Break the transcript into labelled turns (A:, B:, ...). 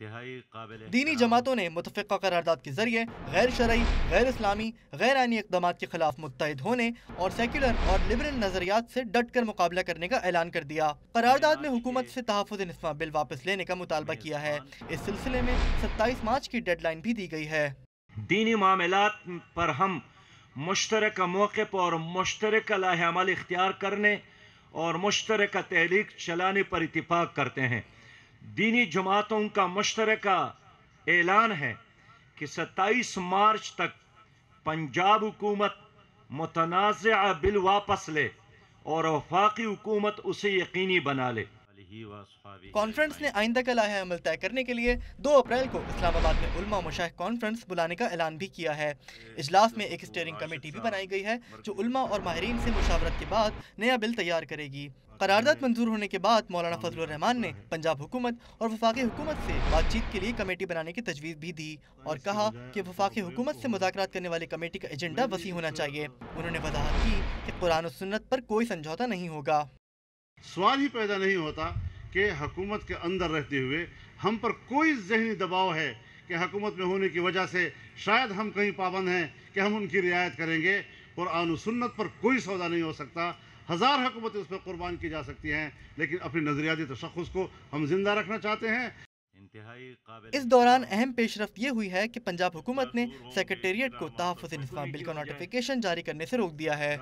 A: दीनी जमातों ने मुतफ़िक़ा करारदाद के जरिए गैर शरई, गैर इस्लामी, गैर आइनी इक़दामात के खिलाफ मुत्तहिद होने और सेक्युलर और लिबरल नज़रियात से डट कर मुकाबला करने का ऐलान कर दिया। करारदाद में हुकूमत से तहफ़्फ़ुज़ निस्वां बिल वापस लेने का मुतालबा किया है। इस सिलसिले में 27 मार्च की डेडलाइन भी दी गई है।
B: दीनी मामलात पर हम मुश्तरका मौक़िफ़ और मुश्तरका लाहे अमल इख्तियार करने और मुश्तरका तहरीक चलाने पर इत्तिफ़ाक़ करते हैं। दीनी जमातों का मुश्तरका ऐलान है कि 27 मार्च तक पंजाब हुकूमत मुतनाज़िआ बिल वापस ले और वफाकी हुकूमत उसे यकीनी बना ले।
A: कॉन्फ्रेंस ने आइंदा का लाहे अमल तय करने के लिए 2 अप्रैल को इस्लामाबाद में उलमा मशाइख कॉन्फ्रेंस बुलाने का ऐलान भी किया है। इजलास में एक स्टीयरिंग कमेटी भी बनाई गई है जो उलमा और माहिरीन से मुशावरत के बाद नया बिल तैयार करेगी। करारदाद मंजूर होने के बाद मौलाना फजलुर रहमान ने पंजाब हुकूमत और वफाकी हुकूमत से बातचीत के लिए कमेटी बनाने की तजवीज़ भी दी और कहा कि वफाकी हुकूमत से मुज़ाकरात करने वाली कमेटी का एजेंडा वसी होना चाहिए। उन्होंने वजाहत की कि कुरान और सुन्नत पर कोई समझौता नहीं होगा।
C: सवाल ही पैदा नहीं होता कि हुकूमत के अंदर रहते हुए हम पर कोई ज़हनी दबाव है कि हुकूमत में होने की वजह से शायद हम कहीं पाबंद हैं कि हम उनकी रियायत करेंगे। कुरान और सुन्नत पर कोई सौदा नहीं हो सकता। हज़ार हुकूमतें उस पर कुर्बान की जा सकती हैं, लेकिन अपनी नज़रियाती तशख़्ख़ुस को हम जिंदा रखना चाहते हैं।
A: इस दौरान अहम पेशरफ्त ये हुई है कि पंजाब हुकूमत ने सेक्रेटेरिएट को तहफ़्फ़ुज़ निस्वां बिल का नोटिफिकेशन जारी करने से रोक दिया है।